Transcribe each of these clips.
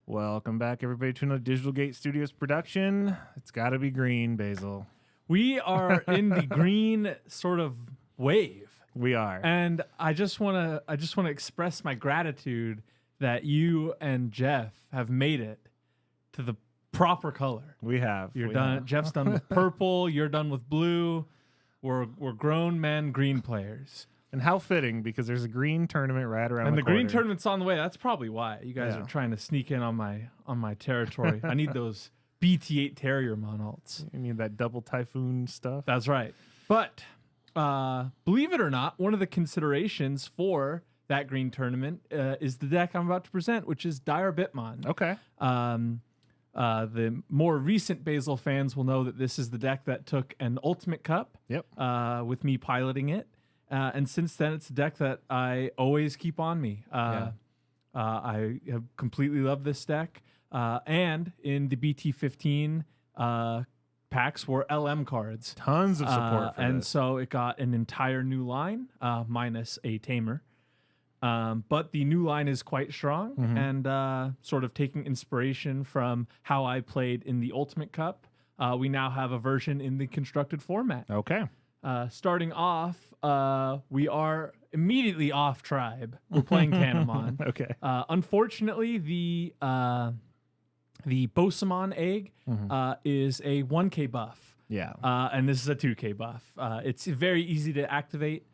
Welcome back, everybody, to another Digital Gate Studios production. It's got to be green, Basil. We are in the green sort of wave. We are. And I just want to express my gratitude that you and Jeff have made it to the proper color. We have. You're done. Jeff's done with purple. You're done with blue. We're grown men green players. And how fitting, because there's a green tournament right around And the the green corner. tournament's on the way. That's probably why you guys are trying to sneak in on my territory. I need those BT8 Terriermon alts. You need that double typhoon stuff. That's right. But believe it or not, one of the considerations for that green tournament is the deck I'm about to present, which is Diarbbitmon. Okay. The more recent Basil fans will know that this is the deck that took an Ultimate Cup. Yep. With me piloting it. And since then, it's a deck that I always keep on me. I have completely loved this deck. And in the BT15 packs were LM cards. Tons of support for and this. so it got an entire new line, minus a Tamer. But the new line is quite strong and sort of taking inspiration from how I played in the Ultimate Cup. We now have a version in the constructed format. Okay. Starting off, we are immediately off tribe. We're playing Canamon. Okay. Unfortunately, the Bosamon egg is a 1K buff. Yeah. And this is a 2K buff. It's very easy to activate.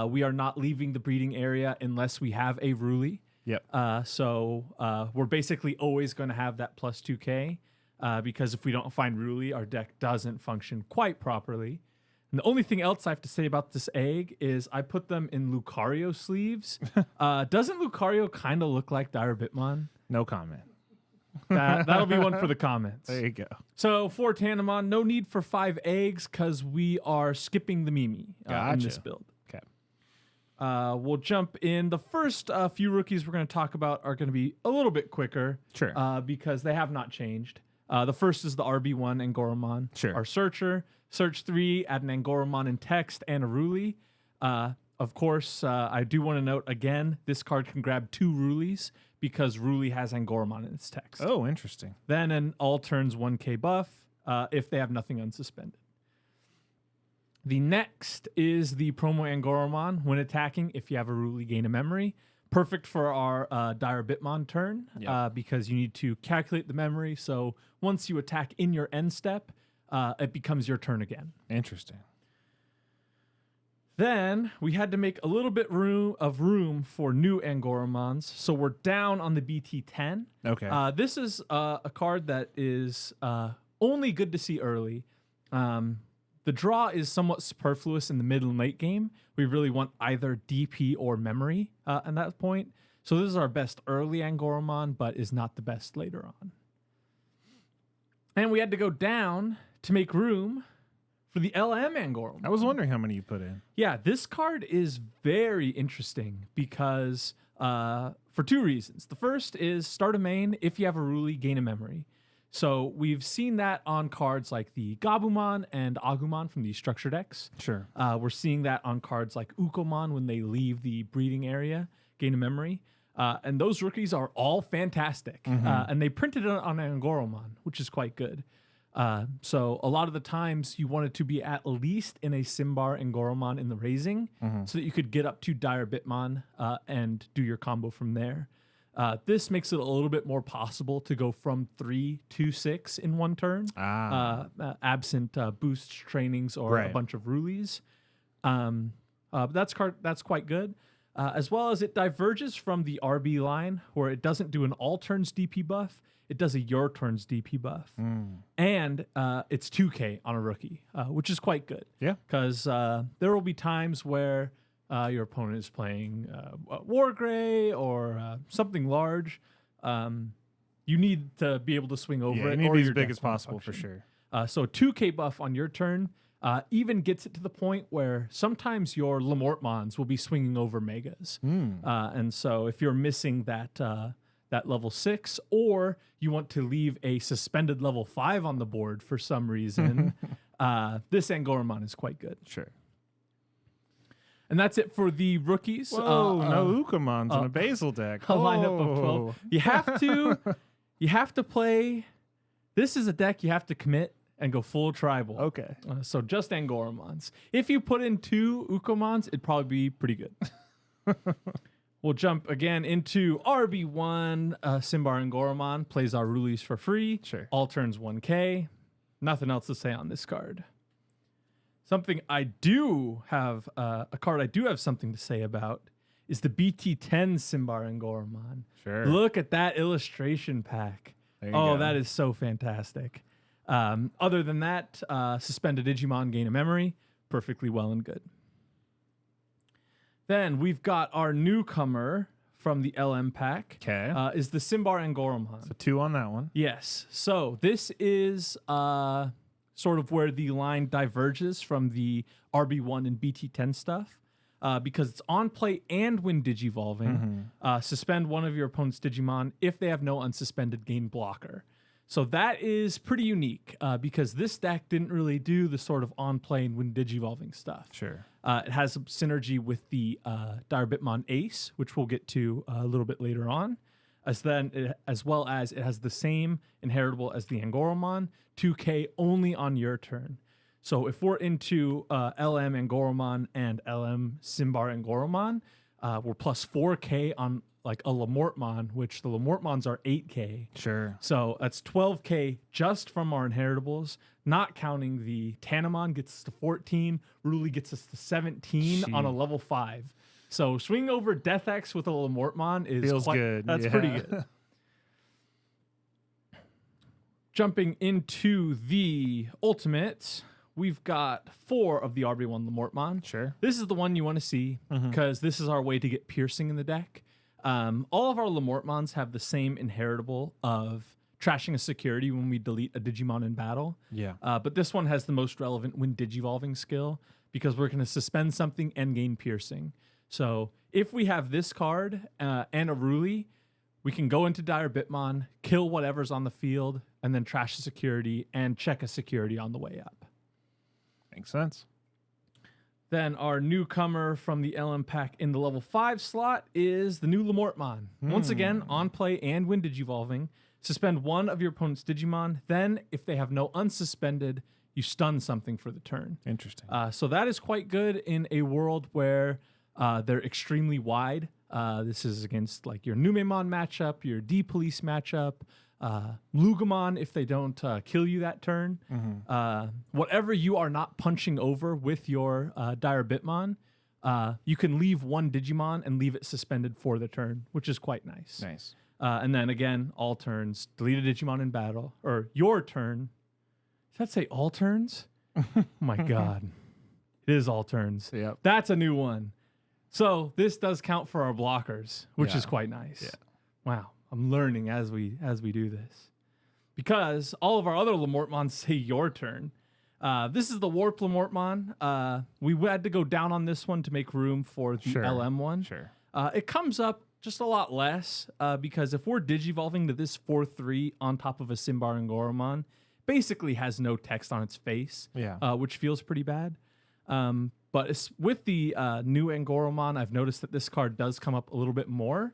We are not leaving the breeding area unless we have a Ruli. Yep. So we're basically always going to have that plus 2K because if we don't find Ruli, our deck doesn't function quite properly. And the only thing else I have to say about this egg is I put them in Lucario sleeves. Doesn't Lucario kind of look like Diarbbitmon? No comment. That'll be one for the comments. There you go. So for Tanamon, no need for 5 eggs because we are skipping the Mimi in this build. Okay. We'll jump in. The first few rookies we're going to talk about are going to be a little bit quicker. Sure. Because they have not changed. The first is the RB1 Angoramon. Sure. Our Searcher. Search 3, add an Angoramon in text and a Ruli. Of course, I do want to note again, this card can grab 2 Rulis because Ruli has Angoramon in its text. Oh, interesting. Then an all turns 1K buff if they have nothing unsuspended. The next is the promo Angoramon. When attacking, if you have a Ruli, gain a memory. Perfect for our Diarbbitmon turn because you need to calculate the memory. So once you attack in your end step, it becomes your turn again. Interesting. Then we had to make a little bit of room for new Angoramons. So we're down on the BT10. Okay. This is a card that is only good to see early. The draw is somewhat superfluous in the mid and late game. We really want either DP or memory at that point. So this is our best early Angoramon, but is not the best later on. And we had to go down to make room for the LM Angoramon. I was wondering how many you put in. Yeah, this card is very interesting because for 2 reasons. The first is start a main. If you have a Ruli, gain a memory. So we've seen that on cards like the Gabumon and Agumon from the structure decks. Sure. We're seeing that on cards like Ukomon when they leave the breeding area, gain a memory. And those rookies are all fantastic. And they printed it on Angoramon, which is quite good. So a lot of the times you wanted to be at least in a Symbareangoramon in the raising so that you could get up to Diarbbitmon and do your combo from there. This makes it a little bit more possible to go from 3 to 6 in one turn, absent boost trainings or a bunch of Rulis. But that's quite good. As well as it diverges from the RB line where it doesn't do an all turns DP buff. It does a your turns DP buff. And it's 2K on a rookie, which is quite good. Yeah. Because there will be times where your opponent is playing Wargrey or something large. You need to be able to swing over it. You need to or be as your big deck as possible won't for function. sure. So 2K buff on your turn even gets it to the point where sometimes your Lamortmons will be swinging over Megas. And so if you're missing that level 6, or you want to leave a suspended level 5 on the board for some reason, this Angoramon is quite good. Sure. And that's it for the rookies. Whoa, no Ukamons in a Basil deck. A lineup of 12. You have to play. This is a deck you have to commit and go full tribal. Okay. So just Angoramons. If you put in 2 Ukamons, it'd probably be pretty good. We'll jump again into RB1. Symbareangoramon plays our Rulies for free. Sure. All turns 1K. Nothing else to say on this card. Something I do have, a card I do have something to say about is the BT10 Symbareangoramon. Sure. Look at that illustration pack. Go. That is so fantastic. Other than that, suspend a Digimon, gain a memory. Perfectly well and good. Then we've got our newcomer from the LM pack. Okay. Is the Symbareangoramon. So 2 on that one. Yes. So this is sort of where the line diverges from the RB1 and BT10 stuff. Because it's on play and when digivolving. Suspend one of your opponent's Digimon if they have no unsuspended, gain blocker. So that is pretty unique because this deck didn't really do the sort of on play and when digivolving stuff. Sure. It has some synergy with the Diarbbitmon Ace, which we'll get to a little bit later on. As well as it has the same inheritable as the Angoramon, 2K only on your turn. So if we're into LM Angoramon and LM Symbareangoramon, we're plus 4K on like a Lamortmon, which the Lamortmons are 8K. Sure. So that's 12K just from our inheritables, not counting the Tanamon gets us to 14, Ruli gets us to 17 on a level 5. So swing over Death X with a Lamortmon feels good. That's pretty good. Jumping into the ultimate, we've got 4 of the RB1 Lamortmon. Sure. This is the one you want to see because this is our way to get piercing in the deck. All of our Lamortmons have the same inheritable of trashing a security when we delete a Digimon in battle. Yeah. But this one has the most relevant when digivolving skill because we're going to suspend something and gain piercing. So if we have this card and a Ruli, we can go into Diarbbitmon, kill whatever's on the field, and then trash a security and check a security on the way up. Makes sense. Then our newcomer from the LM pack in the level 5 slot is the new Lamortmon. Once again, on play and when digivolving, suspend one of your opponent's Digimon. Then, if they have no unsuspended, you stun something for the turn. Interesting. So that is quite good in a world where they're extremely wide. This is against like your Numemon matchup, your D-Police matchup, Lugamon if they don't kill you that turn. Whatever you are not punching over with your Diarbbitmon, you can leave one Digimon and leave it suspended for the turn, which is quite nice. Nice. And then again, all turns, delete a Digimon in battle, or your turn. Does that say all turns? Oh my God. It is all turns. Yep. That's a new one. So this does count for our blockers, which is quite nice. Yeah. Wow. I'm learning as we do this. Because all of our other Lamortmons say your turn. This is the Warp Lamortmon. We had to go down on this one to make room for the LM one. Sure. It comes up just a lot less because if we're digivolving to this 4/3 on top of a Symbareangoramon, basically has no text on its face, which feels pretty bad. But it's, with the new Angoramon, I've noticed that this card does come up a little bit more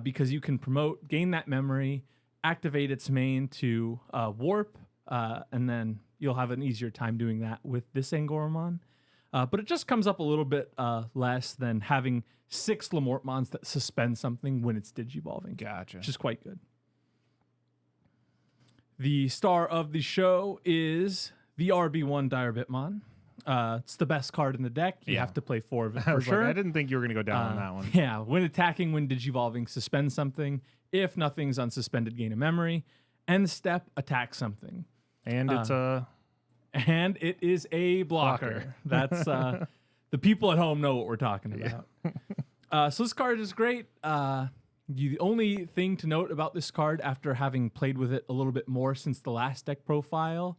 because you can promote, gain that memory, activate its main to warp, and then you'll have an easier time doing that with this Angoramon. But it just comes up a little bit less than having 6 Lamortmons that suspend something when it's digivolving. Gotcha. Which is quite good. The star of the show is the RB1 Diarbbitmon. It's the best card in the deck. You have to play 4 of it for sure. I didn't think you were going to go down on that one. Yeah, when attacking, when digivolving, suspend something. If nothing's unsuspended, gain a memory. End step, attack something. And it's a... And it is a blocker. That's the people at home know what we're talking about. So this card is great. The only thing to note about this card after having played with it a little bit more since the last deck profile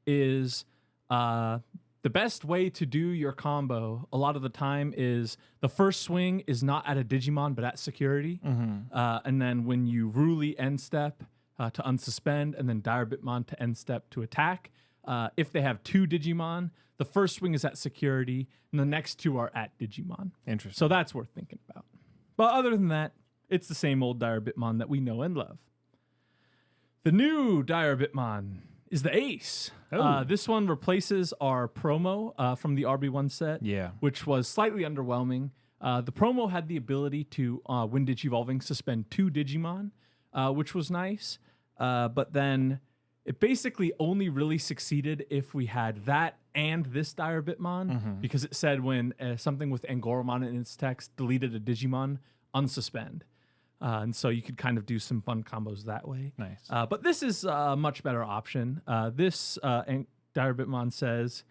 is the best way to do your combo a lot of the time is the first swing is not at a Digimon but at security. And then when you Ruli end step to unsuspend and then Diarbbitmon to end step to attack, if they have 2 Digimon, the first swing is at security, and the next 2 are at Digimon. Interesting. So that's worth thinking about. But other than that, it's the same old Diarbbitmon that we know and love. The new Diarbbitmon is the Ace. Oh. This one replaces our promo from the RB1 set, Yeah. which was slightly underwhelming. The promo had the ability to, when Digivolving, suspend 2 Digimon, which was nice. But then it basically only really succeeded if we had that and this Diarbbitmon, because it said when something with Angoramon in its text deleted a Digimon, unsuspend. And so you could kind of do some fun combos that way. Nice. But this is a much better option. This Diarbbitmon says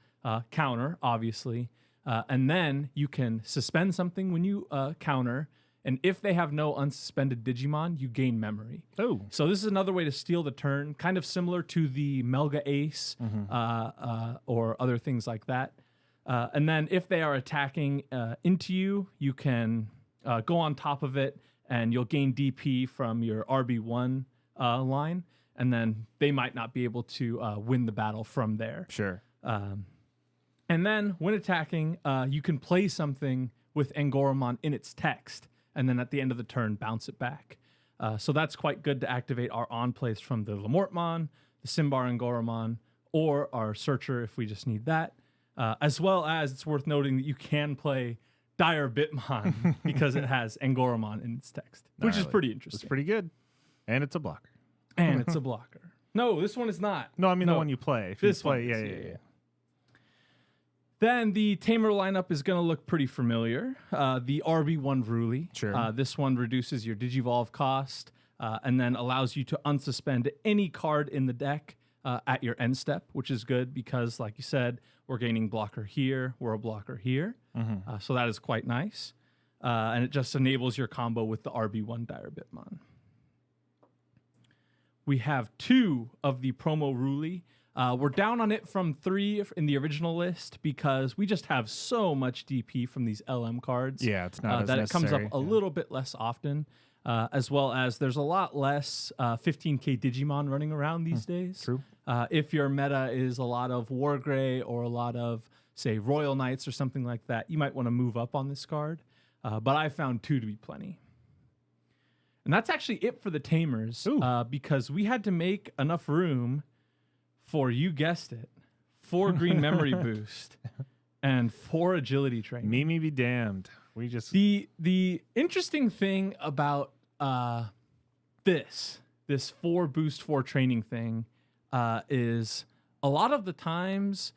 counter, obviously. And then you can suspend something when you counter. And if they have no unsuspended Digimon, you gain memory. Oh. So this is another way to steal the turn, kind of similar to the Melga Ace or other things like that. And then if they are attacking into you, you can go on top of it, and you'll gain DP from your RB1 line, and then they might not be able to win the battle from there. Sure. And then when attacking, you can play something with Angoramon in its text, and then at the end of the turn, bounce it back. So that's quite good to activate our on-plays from the Lamortmon, the Symbareangoramon, or our Searcher if we just need that. As well as it's worth noting that you can play Diarbbitmon because it has Angoramon in its text, which is pretty interesting. It's pretty good. And it's a blocker. And it's a blocker. No, this one is not. No, I mean the one you play. If This you play, one is, yeah. Then the Tamer lineup is going to look pretty familiar. The RB1 Ruli. Sure. This one reduces your Digivolve cost and then allows you to unsuspend any card in the deck at your end step, which is good because, like you said, we're gaining blocker here, we're a blocker here. So that is quite nice. And it just enables your combo with the RB1 Diarbbitmon. We have 2 of the promo Ruli. We're down on it from 3 in the original list because we just have so much DP from these LM cards. Yeah, it's not as that it comes up necessary. a little bit less often, as well as there's a lot less 15k Digimon running around these days. True. If your meta is a lot of Wargrey or a lot of, say, Royal Knights or something like that, you might want to move up on this card. But I found 2 to be plenty. And that's actually it for the Tamers, because we had to make enough room for, you guessed it, 4 green memory boost and 4 agility training. Mimi be damned. We just The interesting thing about this 4 boost 4 training thing is a lot of the times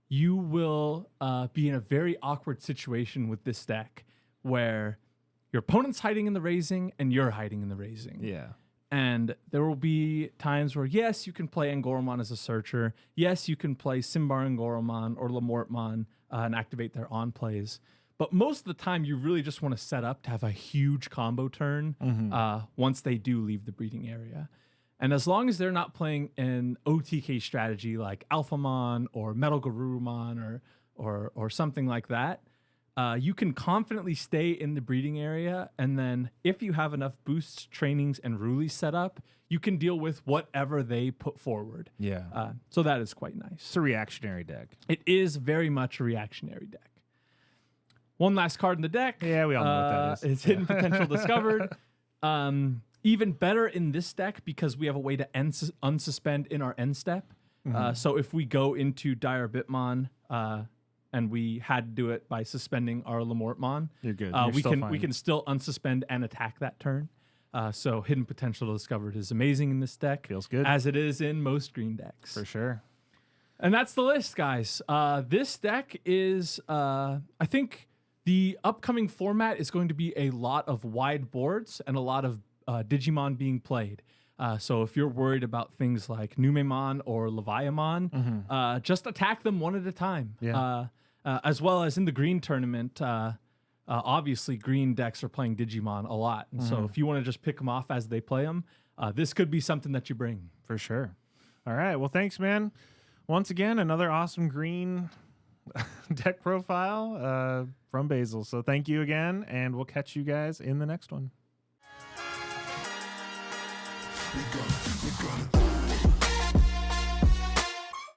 you will be in a very awkward situation with this deck where your opponent's hiding in the raising and you're hiding in the raising. yeah. And there will be times where, yes, you can play Angoramon as a searcher. Yes, you can play Symbareangoramon or Lamortmon and activate their on plays. But most of the time, you really just want to set up to have a huge combo turn once they do leave the breeding area. And as long as they're not playing an OTK strategy like Alphamon or Metal Garurumon or something like that, you can confidently stay in the breeding area, and then if you have enough boosts, trainings, and Rulis set up, you can deal with whatever they put forward. Yeah. So that is quite nice. It's a reactionary deck. It is very much a reactionary deck. One last card in the deck. Yeah, we all know what that is. It's Hidden Potential Discovered. Even better in this deck because we have a way to unsuspend in our end step. So if we go into Diarbbitmon, and we had to do it by suspending our Lamortmon, You're good. We can still unsuspend and attack that turn. So Hidden Potential Discovered is amazing in this deck. Feels good. As it is in most green decks. For sure. And that's the list, guys. This deck is, I think the upcoming format is going to be a lot of wide boards and a lot of Digimon being played. So if you're worried about things like Numemon or Leviamon, just attack them one at a time. Yeah. As well as in the green tournament, obviously green decks are playing Digimon a lot. And so if you want to just pick them off as they play them, this could be something that you bring. For sure. All right. Well, thanks, man. Once again, another awesome green deck profile from Basil. So thank you again, and we'll catch you guys in the next one. We got it.